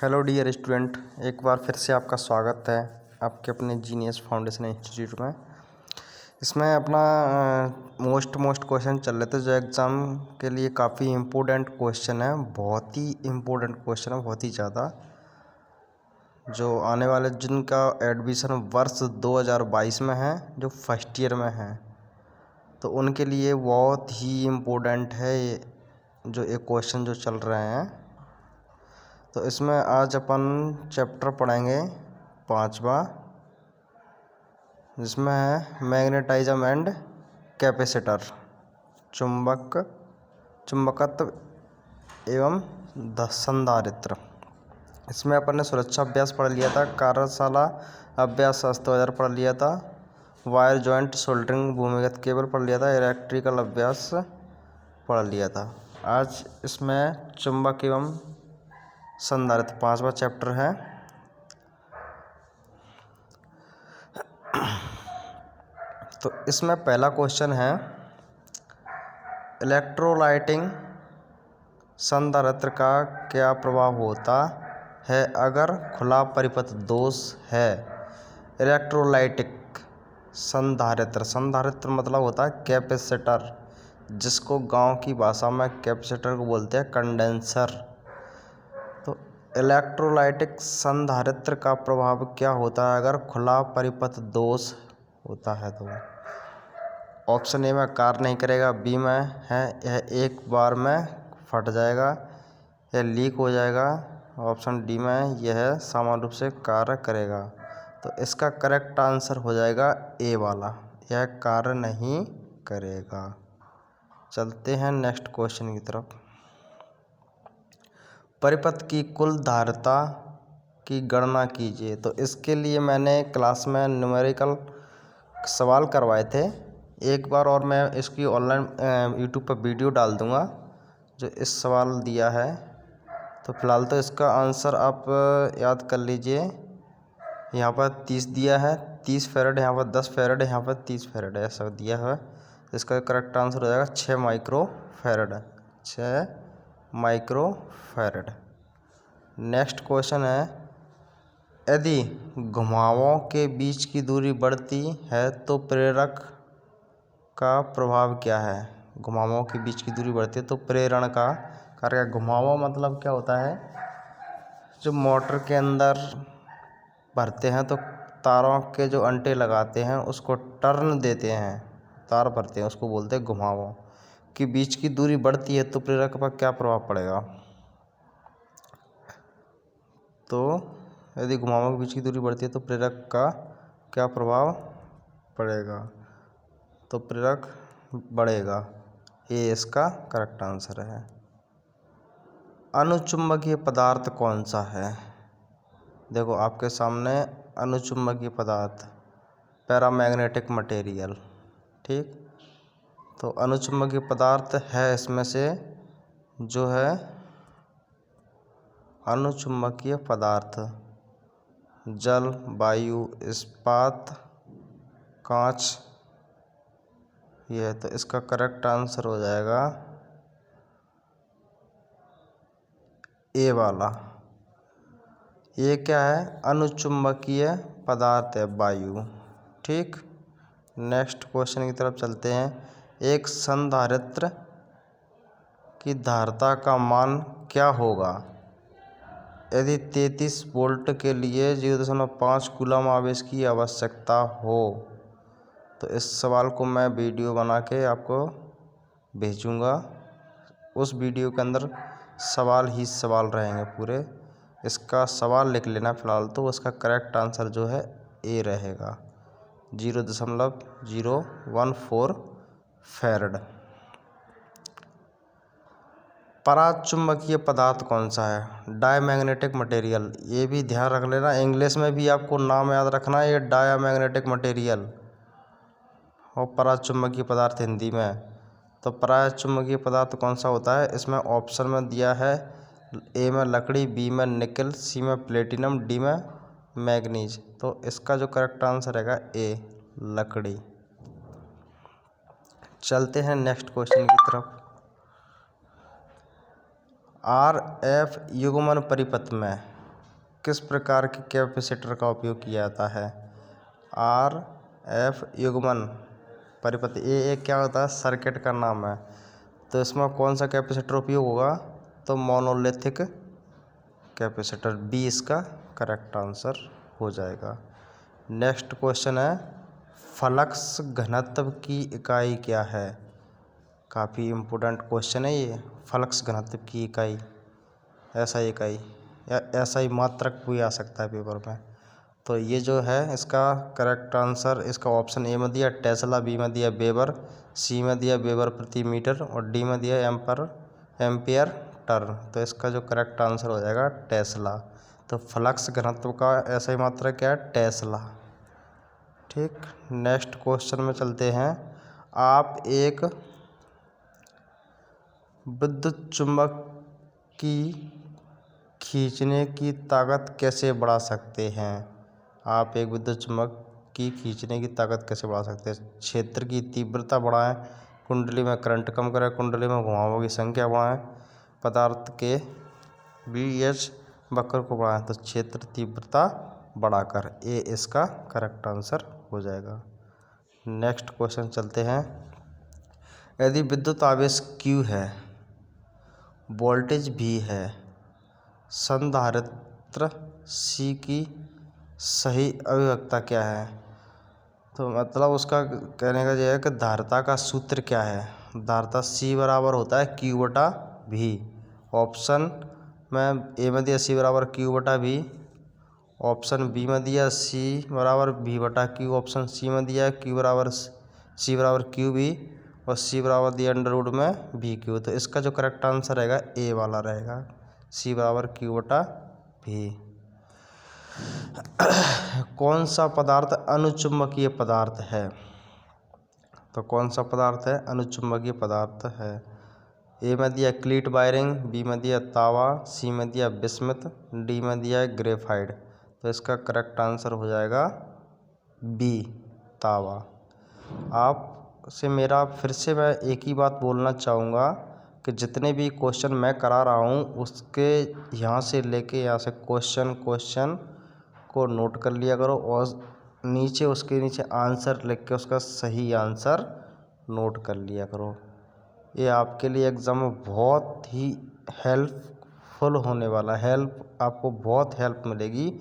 Hello dear student, एक बार फिर से आपका स्वागत है आपके अपने जीनियस फाउंडेशन इंस्टीट्यूट में। इसमें अपना मोस्ट क्वेश्चन चल रहे थे जो एग्ज़ाम के लिए काफ़ी इम्पोर्टेंट क्वेश्चन है। बहुत ही इम्पोर्टेंट क्वेश्चन है, बहुत ही ज़्यादा, जो आने वाले जिनका एडमिशन वर्ष 2022 में है, जो फर्स्ट ईयर में है, तो उनके लिए बहुत ही इम्पोर्टेंट है जो एक क्वेश्चन जो चल रहे हैं। तो इसमें आज अपन चैप्टर पढ़ेंगे 5वां, जिसमें है मैग्नेटिज्म एंड कैपेसिटर, चुंबकत्व एवं संधारित्र। इसमें अपन ने सुरक्षा अभ्यास पढ़ लिया था, कार्यशाला अभ्यास शास्त्र 2000 पढ़ लिया था, वायर जॉइंट सोल्डरिंग भूमिगत केबल पढ़ लिया था, इलेक्ट्रिकल अभ्यास पढ़ लिया था। आज इसमें चुंबक एवं संधारित्र 5वां चैप्टर है। तो इसमें पहला क्वेश्चन है, इलेक्ट्रोलाइटिंग संधारित्र का क्या प्रभाव होता है अगर खुला परिपथ दोष है। इलेक्ट्रोलाइटिक संधारित्र मतलब होता है कैपेसिटर, जिसको गांव की भाषा में कैपेसिटर को बोलते हैं कंडेंसर। तो इलेक्ट्रोलाइटिक संधारित्र का प्रभाव क्या होता है अगर खुला परिपथ दोष होता है। तो ऑप्शन ए में कार्य नहीं करेगा, बी में है यह एक बार में फट जाएगा, यह लीक हो जाएगा, ऑप्शन डी में यह समान रूप से कार्य करेगा। तो इसका करेक्ट आंसर हो जाएगा ए वाला, यह कार्य नहीं करेगा। चलते हैं नेक्स्ट क्वेश्चन की तरफ। परिपथ की कुल धारिता की गणना कीजिए। तो इसके लिए मैंने क्लास में न्यूमेरिकल सवाल करवाए थे एक बार, और मैं इसकी ऑनलाइन यूट्यूब पर वीडियो डाल दूंगा जो इस सवाल दिया है। तो फिलहाल तो इसका आंसर आप याद कर लीजिए। यहाँ पर 30 दिया है, 30 फैराड, यहाँ पर 10 फैराड, यहाँ पर 30 फैराड, ऐसा दिया है। इसका करेक्ट आंसर हो जाएगा 6 micro farad, 6 micro farad. Next question है, यदि घुमावों के बीच की दूरी बढ़ती है तो प्रेरक का प्रभाव क्या है। घुमावों के बीच की दूरी बढ़ती है तो प्रेरण का कार्य। घुमावों मतलब क्या होता है, जो मोटर के अंदर भरते हैं तो तारों के जो अंटे लगाते हैं उसको टर्न देते हैं, तार भरते हैं, उसको बोलते हैं घुमावों। की बीच की दूरी बढ़ती है तो प्रेरक पर क्या प्रभाव पड़ेगा। तो यदि घुमावों के बीच की दूरी बढ़ती है तो प्रेरक का क्या प्रभाव पड़ेगा। तो प्रेरक बढ़ेगा, ये इसका करेक्ट आंसर है। अनुचुंबकीय पदार्थ कौन सा है। देखो आपके सामने अनुचुंबकीय पदार्थ, पैरामैग्नेटिक मटेरियल, ठीक। तो अनुचुंबकीय पदार्थ है इसमें से जो है अनुचुंबकीय पदार्थ, जल, वायु, इस्पात, कांच, ये है। तो इसका करेक्ट आंसर हो जाएगा ए वाला। ये क्या है, अनुचुंबकीय पदार्थ है, वायु, ठीक। नेक्स्ट क्वेश्चन की तरफ चलते हैं। एक संधारित्र की धारिता का मान क्या होगा यदि 33 वोल्ट के लिए 0.5 कूलम आवेश की आवश्यकता हो। तो इस सवाल को मैं वीडियो बना के आपको भेजूंगा। उस वीडियो के अंदर सवाल ही सवाल रहेंगे पूरे। इसका सवाल लिख लेना फिलहाल, तो उसका करेक्ट आंसर जो है ए रहेगा, 0.014 फैराड। पराचुंबकीय पदार्थ कौन सा है। डायमैग्नेटिक मटेरियल, ये भी ध्यान रख लेना, इंग्लिश में भी आपको नाम याद रखना है, ये डायमैग्नेटिक मटेरियल, और पराचुंबकीय पदार्थ हिंदी में। तो पराचुंबकीय पदार्थ कौन सा होता है, इसमें ऑप्शन में दिया है ए में लकड़ी, बी में निकल, सी में प्लेटिनम, डी में मैग्नीज। तो इसका जो करेक्ट आंसर रहेगा ए, लकड़ी। चलते हैं नेक्स्ट क्वेश्चन की तरफ। आर एफ युग्मन परिपथ में किस प्रकार के कैपेसिटर का उपयोग किया जाता है? आर एफ युग्मन परिपथ। ये एक क्या होता है? सर्किट का नाम है। तो इसमें कौन सा कैपेसिटर उपयोग होगा? तो मोनोलिथिक कैपेसिटर। बी इसका करेक्ट आंसर हो जाएगा। नेक्स्ट क्वेश्चन है, फ्लक्स घनत्व की इकाई क्या है? काफ़ी इम्पोर्टेंट क्वेश्चन है ये। फ्लक्स घनत्व की इकाई, एसआई इकाई या एसआई मात्रक भी आ सकता है पेपर में। तो ये जो है इसका करेक्ट आंसर, इसका ऑप्शन ए में दिया टेस्ला, बी में दिया वेबर, सी में दिया वेबर प्रति मीटर और डी में दिया एम्पियर टर्न। तो इसका जो करेक्ट आंसर हो जाएगा टेस्ला। तो फ्लक्स घनत्व का एसआई मात्रक क्या है? टेस्ला। ठीक, नेक्स्ट क्वेश्चन में चलते हैं। आप एक विद्युत चुंबक की खींचने की ताकत कैसे बढ़ा सकते हैं? आप एक विद्युत चुंबक की खींचने की ताकत कैसे बढ़ा सकते हैं? क्षेत्र की तीव्रता बढ़ाएं, कुंडली में करंट कम करें, कुंडली में घुमावों की संख्या बढ़ाएं, पदार्थ के BH वक्र को बढ़ाएं। तो क्षेत्र तीव्रता बढ़ाकर, ए इसका करेक्ट आंसर हो जाएगा। नेक्स्ट क्वेश्चन चलते हैं। यदि विद्युत आवेश Q है, वोल्टेज V है, संधारित्र C की सही अभिव्यक्ति क्या है? तो मतलब उसका कहने का यह है कि धारिता का सूत्र क्या है? धारिता C बराबर होता है Q/V। ऑप्शन में ए में दिया C बराबर Q/V, ऑप्शन बी में दिया C बराबर V/Q, ऑप्शन सी में दिया C बराबर QV और C बराबर दिया अंडर रूट में VQ। तो इसका जो करेक्ट आंसर रहेगा ए वाला रहेगा, C बराबर Q/V। कौन सा पदार्थ अनुचुंबकीय पदार्थ है? तो कौन सा पदार्थ है? अनुचुंबकीय पदार्थ है। ए में दिया क्लीट वायरिंग, बी में दिया तावा, सी में दिया बिस्मथ, डी में दिया है ग्रेफाइट। तो इसका करेक्ट आंसर हो जाएगा बी, तावा। आपसे मेरा फिर से मैं एक ही बात बोलना चाहूँगा कि जितने भी क्वेश्चन मैं करा रहा हूँ उसके यहाँ से लेके यहाँ से क्वेश्चन को नोट कर लिया करो और नीचे उसके नीचे आंसर लिख के उसका सही आंसर नोट कर लिया करो। ये आपके लिए एग्ज़ाम में बहुत ही हेल्पफुल होने वाला, आपको बहुत हेल्प मिलेगी।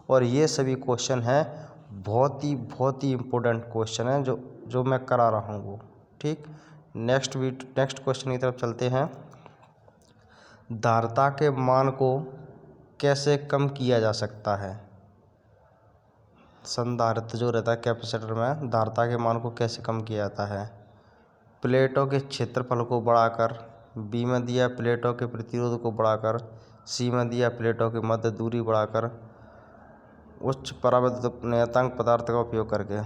और ये सभी क्वेश्चन हैं बहुत ही इम्पोर्टेंट क्वेश्चन हैं जो मैं करा रहा हूँ वो। ठीक, नेक्स्ट क्वेश्चन की तरफ चलते हैं। धारिता के मान को कैसे कम किया जा सकता है? संधारित्र जो रहता है कैपेसिटर में, धारिता के मान को कैसे कम किया जाता है? प्लेटों के क्षेत्रफल को बढ़ाकर, बी में दिया प्लेटों के प्रतिरोध को बढ़ाकर, सी में दिया प्लेटों के मध्य दूरी बढ़ाकर, उच्च पराविद्युत नियतांक पदार्थ का उपयोग करके।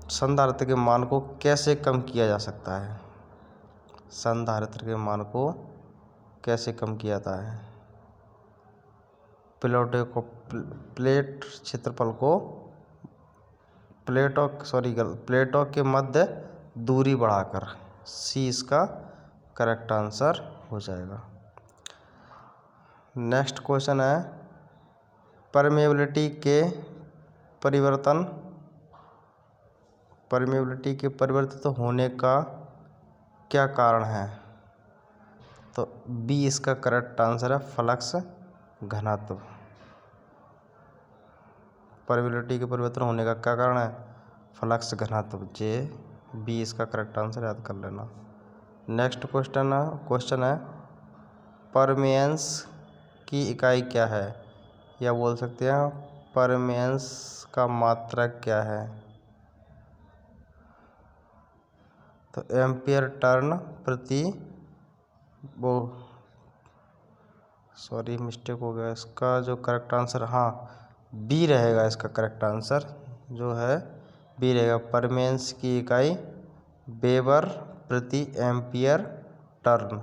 संधारित्र के मान को कैसे कम किया जा सकता है? संधारित्र के मान को कैसे कम किया जाता है? प्लेट क्षेत्रफल को प्लेटों के मध्य दूरी बढ़ाकर, सी इसका करेक्ट आंसर हो जाएगा। नेक्स्ट क्वेश्चन है, परमेबिलिटी के परिवर्तित होने का क्या कारण है? तो बी इसका करेक्ट आंसर है, फ्लक्स घनत्व। परमेबिलिटी के परिवर्तन होने का क्या कारण है? फ्लक्स घनत्व। जे बी इसका करेक्ट आंसर याद कर लेना। नेक्स्ट क्वेश्चन है, परमेयंस की इकाई क्या है? या बोल सकते हैं परमेयंस का मात्रक क्या है? तो एम्पियर टर्न प्रति मिस्टेक हो गया। इसका जो करेक्ट आंसर, हाँ, बी रहेगा। इसका करेक्ट आंसर जो है बी रहेगा। परमेयंस की इकाई वेबर प्रति एम्पियर टर्न,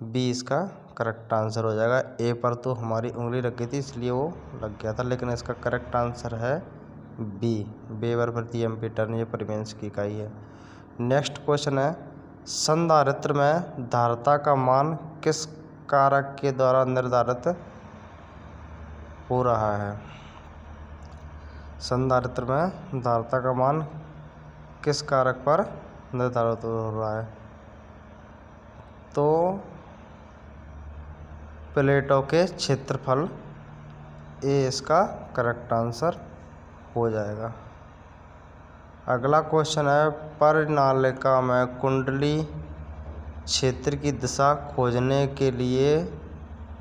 बी इसका करेक्ट आंसर हो जाएगा। ए पर तो हमारी उंगली लग गई थी इसलिए वो लग गया था, लेकिन इसका करेक्ट आंसर है बी, वेबर प्रति एम्पियर टर्न। ये परमेयंस की इकाई है। नेक्स्ट क्वेश्चन है, संधारित्र में धारिता का मान किस कारक के द्वारा निर्धारित हो रहा है। संधारित्र में धारिता का मान किस कारक पर निर्धारित हो रहा है? तो प्लेटों के क्षेत्रफल, ए इसका करेक्ट आंसर हो जाएगा। अगला क्वेश्चन है, परिनालिका में कुंडली क्षेत्र की दिशा खोजने के लिए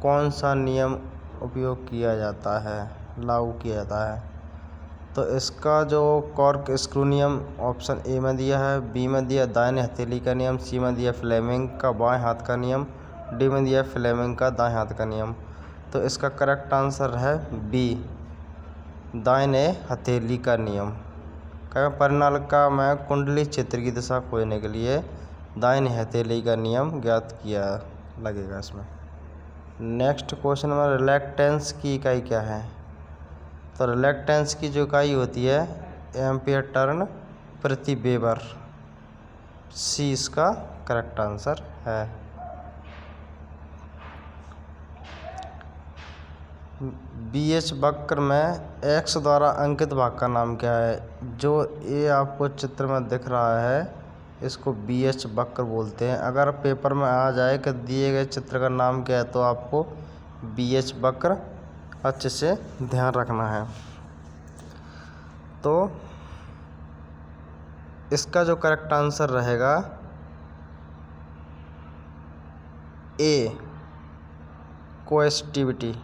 कौन सा नियम उपयोग किया जाता है, लागू किया जाता है? तो इसका जो कॉर्क स्क्रू नियम ऑप्शन ए में दिया है, बी में दिया दाहिने हथेली का नियम, सी में दिया फ्लेमिंग का बाएं हाथ का नियम, डी में दिया फ्लेमिंग का दाएं हाथ का नियम। तो इसका करेक्ट आंसर है बी, दाहिने हथेली का नियम। परिनालिका में कुंडली क्षेत्र की दिशा खोजने के लिए दाहिने हथेली का नियम ज्ञात किया लगेगा इसमें। नेक्स्ट क्वेश्चन में रिलैक्टेंस की इकाई क्या है? तो रिलैक्टेंस की जो इकाई होती है एम्पियर टर्न प्रति वेबर, सी इसका करेक्ट आंसर है। BH वक्र में x द्वारा अंकित भाग का नाम क्या है? जो ये आपको चित्र में दिख रहा है इसको BH वक्र बोलते हैं। अगर पेपर में आ जाए कि दिए गए चित्र का नाम क्या है तो आपको BH वक्र अच्छे से ध्यान रखना है। तो इसका जो करेक्ट आंसर रहेगा ए, कोएसिटिविटी।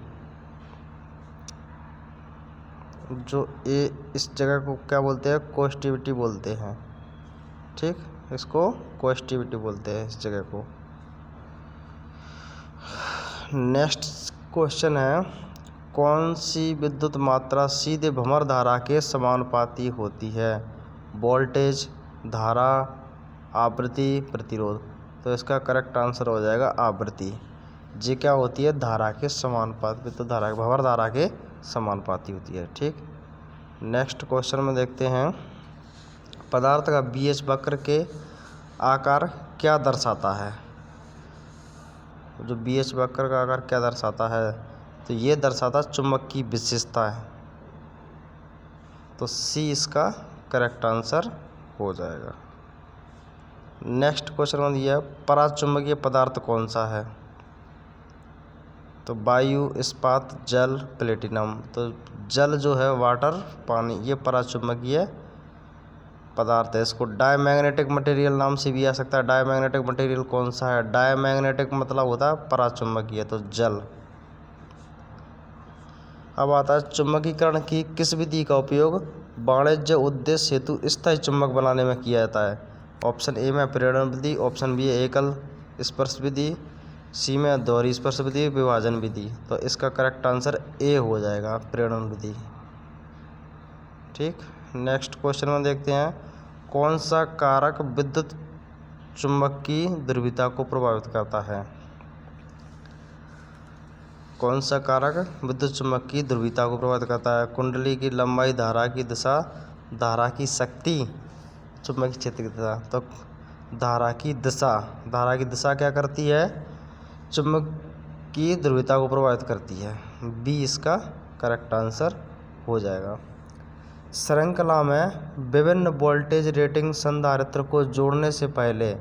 जो ए इस जगह को क्या बोलते हैं? कोएसिटिविटी बोलते हैं। ठीक, इसको कोएसिटिविटी बोलते हैं इस जगह को। नेक्स्ट क्वेश्चन है, कौन सी विद्युत मात्रा सीधे भंवर धारा के समानुपाती होती है? वोल्टेज, धारा, आवृत्ति, प्रतिरोध। तो इसका करेक्ट आंसर हो जाएगा आवृत्ति। जी क्या होती है? धारा के समानुपाती, विद्युत धारा के भंवर धारा के समानुपाती होती है। ठीक, नेक्स्ट क्वेश्चन में देखते हैं, पदार्थ का BH वक्र के आकार क्या दर्शाता है? जो BH वक्र का आकार क्या दर्शाता है? तो ये दर्शाता चुंबक की विशेषता है। तो सी इसका करेक्ट आंसर हो जाएगा। नेक्स्ट क्वेश्चन में दिया पराचुंबकीय पदार्थ कौन सा है? तो वायु, इस्पात, जल, प्लेटिनम। तो जल जो है वाटर, पानी, ये पराचुंबकीय पदार्थ है। इसको डायमैग्नेटिक मटेरियल नाम से भी आ सकता है। डायमैग्नेटिक मटेरियल कौन सा है? डायमैग्नेटिक मतलब होता है पराचुंबकीय, तो जल। अब आता है चुंबकीकरण की किस विधि का उपयोग वाणिज्य उद्देश्य हेतु स्थायी चुंबक बनाने में किया जाता है? ऑप्शन ए में प्रेरण विधि, ऑप्शन बी एकल स्पर्श विधि, सी में दोहरी स्पर्श विधि, विभाजन विधि। तो इसका करेक्ट आंसर ए हो जाएगा, प्रेरण विधि। ठीक, नेक्स्ट क्वेश्चन में देखते हैं, कौन सा कारक विद्युत चुंबक की ध्रुवीयता को प्रभावित करता है? कौन सा कारक विद्युत चुंबक की ध्रुवीयता को प्रभावित करता है? कुंडली की लंबाई, धारा की दिशा, धारा की शक्ति, चुंबकीय क्षेत्र की दिशा। तो धारा की दिशा, धारा की दिशा क्या करती है? चुंबक की ध्रुवीयता को प्रभावित करती है। बी इसका करेक्ट आंसर हो जाएगा। श्रृंखला में विभिन्न वोल्टेज रेटिंग संधारित्र को जोड़ने से पहले,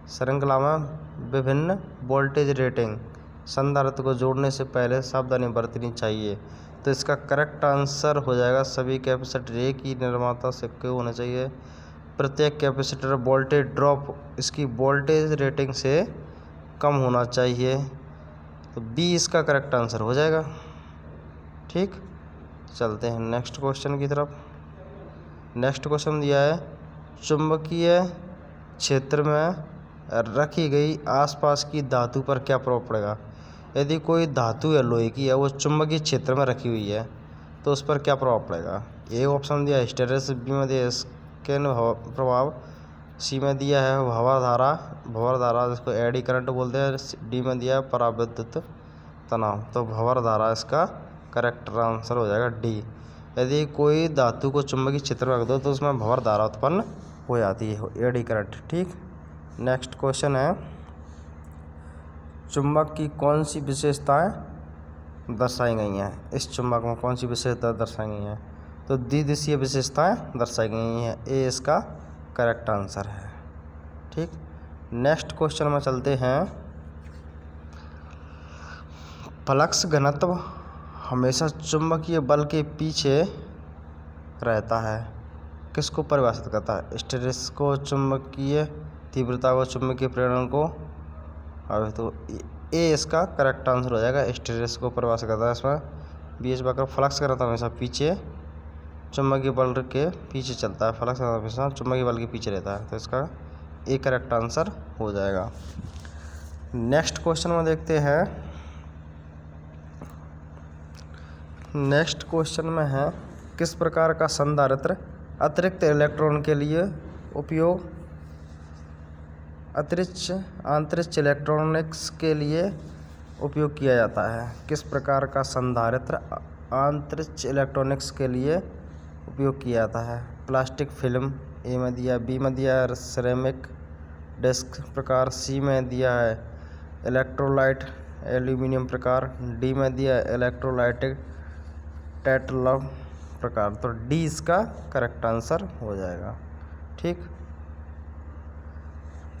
श्रृंखला में विभिन्न वोल्टेज रेटिंग संधारित्र को जोड़ने से पहले सावधानी बरतनी चाहिए। तो इसका करेक्ट आंसर हो जाएगा सभी कैपेसिटर एक ही निर्माता से क्यों होना चाहिए। प्रत्येक कैपेसिटर वोल्टेज ड्रॉप इसकी वोल्टेज रेटिंग से कम होना चाहिए। तो बी इसका करेक्ट आंसर हो जाएगा। ठीक, चलते हैं नेक्स्ट क्वेश्चन की तरफ। नेक्स्ट क्वेश्चन दिया है, चुंबकीय क्षेत्र में रखी गई आसपास की धातु पर क्या प्रभाव पड़ेगा? यदि कोई धातु है लोहे की है, वो चुंबकीय क्षेत्र में रखी हुई है तो उस पर क्या प्रभाव पड़ेगा? ए ऑप्शन दिया हिस्टेरेसिस, बी में दिया स्कैन प्रभाव, सी में दिया है भंवर धारा जिसको एडी करंट बोलते हैं, डी में दिया है पराविद्युत तनाव। तो भंवर धारा इसका करेक्ट आंसर हो जाएगा डी। यदि कोई धातु को चुंबकीय क्षेत्र में रख दो तो उसमें भंवर धारा उत्पन्न हो जाती है, एडी करंट। ठीक, नेक्स्ट क्वेश्चन है, चुंबक की कौन सी विशेषताएं दर्शाई गई हैं। इस चुंबक में कौन सी विशेषता दर्शाई गई हैं? तो द्विदिशीय विशेषताएं दर्शाई गई हैं। ए इसका करेक्ट आंसर है। ठीक, नेक्स्ट क्वेश्चन में चलते हैं। फ्लक्स घनत्व हमेशा चुंबकीय बल के पीछे रहता है, किसको परिभाषित करता है? हिस्टैरिसीस को, चुंबकीय तीव्रता को, चुंबकीय प्रेरण को। अब तो ए इसका करेक्ट आंसर हो जाएगा। हिस्टैरिसीस को परिभाषित करता है। इसमें बी एच बाकर फ्लक्स घनत्व हमेशा पीछे चुंबकीय बल के पीछे चलता है। फ्लक्स हमेशा चुंबकीय बल के पीछे रहता है, तो इसका ए करेक्ट आंसर हो जाएगा। नेक्स्ट क्वेश्चन में देखते हैं। नेक्स्ट क्वेश्चन में है, किस प्रकार का संधारित्र अतिरिक्त इलेक्ट्रॉन के लिए उपयोग अंतरिक्ष इलेक्ट्रॉनिक्स के लिए उपयोग किया जाता है? किस प्रकार का संधारित्र अंतरिक्ष इलेक्ट्रॉनिक्स के लिए उपयोग किया जाता है? प्लास्टिक फिल्म ए में दिया, बी में दिया है सिरेमिक डिस्क प्रकार, सी में दिया है इलेक्ट्रोलाइट एल्यूमिनियम प्रकार, डी में दिया है इलेक्ट्रोलाइटिक टेट्रल प्रकार। तो डी इसका करेक्ट आंसर हो जाएगा। ठीक,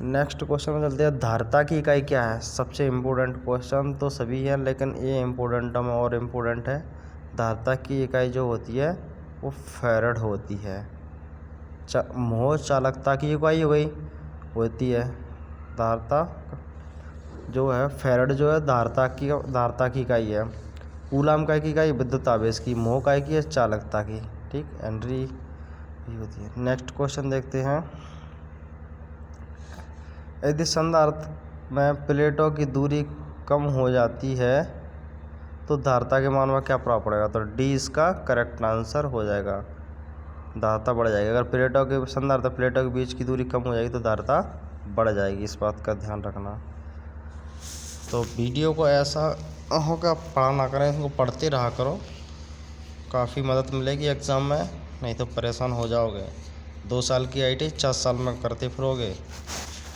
नेक्स्ट क्वेश्चन में चलते हैं। धारिता की इकाई क्या है? सबसे इम्पोर्टेंट क्वेश्चन तो सभी है, लेकिन ये इम्पोर्टेंट में और इम्पोर्टेंट है। धारिता की इकाई जो होती है वो फैरड होती है। मोह चालकता की इकाई होती है। धारिता जो है फैरड जो है धारिता की इकाई है। कूलाम का की इकाई विद्युत आवेश की, मोह का की है चालकता की। ठीक, हेनरी भी होती है। नेक्स्ट क्वेश्चन देखते हैं। यदि संधारित्र में प्लेटों की दूरी कम हो जाती है तो धारिता के मान में क्या प्रभाव पड़ेगा? तो डी इसका करेक्ट आंसर हो जाएगा। धारिता बढ़ जाएगी। अगर संधारित्र प्लेटों के बीच की दूरी कम हो जाएगी तो धारिता बढ़ जाएगी। इस बात का ध्यान रखना। तो वीडियो को ऐसा होगा पढ़ा ना करें, इसको पढ़ते रहा करो, काफ़ी मदद मिलेगी एग्ज़ाम में, नहीं तो परेशान हो जाओगे। 2 साल की आईटी 4 साल में करते फिरोगे,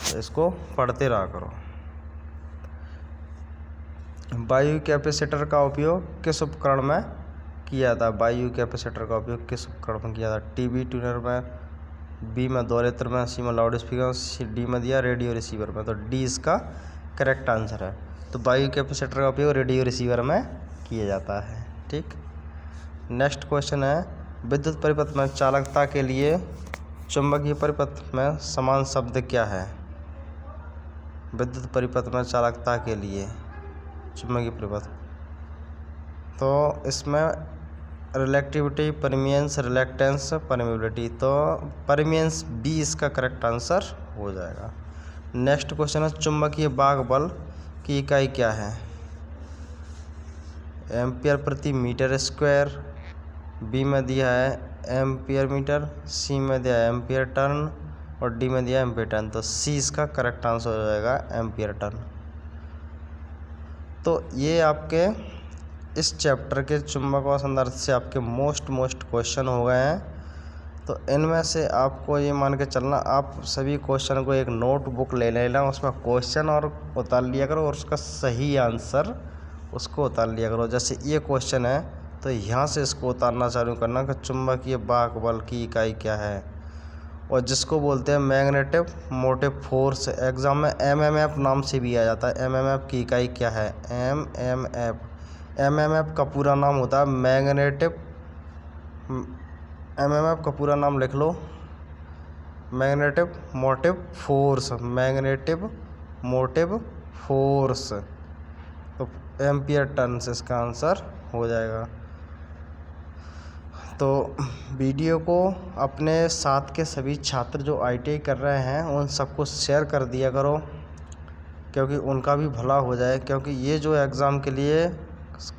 तो इसको पढ़ते रहा करो। वायु कैपेसिटर का उपयोग किस उपकरण में किया जाता है? वायु कैपेसिटर का उपयोग किस उपकरण में किया जाता है? टीवी ट्यूनर में, बी में दोहरेत्र में, सी में लाउड स्पीकर, डी में दिया रेडियो रिसीवर में। तो डी इसका करेक्ट आंसर है। तो वायु कैपेसिटर का उपयोग रेडियो रिसीवर में किया जाता है। ठीक, नेक्स्ट क्वेश्चन है। विद्युत परिपथ में चालकता के लिए चुंबकीय परिपथ में समान शब्द क्या है? विद्युत परिपथ में चालकता के लिए चुंबकीय परिपथ, तो इसमें रिलेक्टिविटी, परमियंस, रिलेक्टेंस, परमिबिलिटी। तो परमियंस बी इसका करेक्ट आंसर हो जाएगा। नेक्स्ट क्वेश्चन है। चुंबकीय बाग बल की इकाई क्या है? एम्पियर प्रति मीटर स्क्वायर, बी में दिया है एम्पियर मीटर, सी में दिया है एम्पियर टर्न और डी में दिया है एम्पियर टर्न। तो सी इसका करेक्ट आंसर हो जाएगा एम्पियर टर्न। तो ये आपके इस चैप्टर के चुंबक और संधारित्र से आपके मोस्ट क्वेश्चन हो गए हैं। तो इनमें से आपको ये मान के चलना, आप सभी क्वेश्चन को एक नोटबुक ले लेना, उसमें क्वेश्चन और उतार लिया करो और उसका सही आंसर उसको उतार लिया करो। जैसे ये क्वेश्चन है तो यहाँ से इसको उतारना चालू करना कि चुंबकीय बाग बल की इकाई क्या है, और जिसको बोलते हैं मैग्नेटिक मोटिव फोर्स। एग्जाम में एमएमएफ नाम से भी आ जाता है। एमएमएफ की इकाई क्या है? एमएमएफ का पूरा नाम होता है मैग्नेटिक, एमएमएफ का पूरा नाम लिख लो, magnetic motive force. Magnetic motive force. तो एम्पियर टर्न से इसका आंसर हो जाएगा। तो वीडियो को अपने साथ के सभी छात्र जो आईटीआई कर रहे हैं उन सबको शेयर कर दिया करो, क्योंकि उनका भी भला हो जाए। क्योंकि ये जो एग्ज़ाम के लिए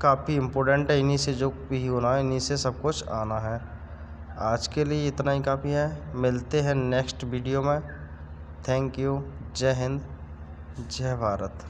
काफ़ी इम्पोर्टेंट है, इन्हीं से जो भी होना है, इन्हीं से सब कुछ आना है। आज के लिए इतना ही काफ़ी है। मिलते हैं नेक्स्ट वीडियो में। Thank you. जय हिंद, जय भारत।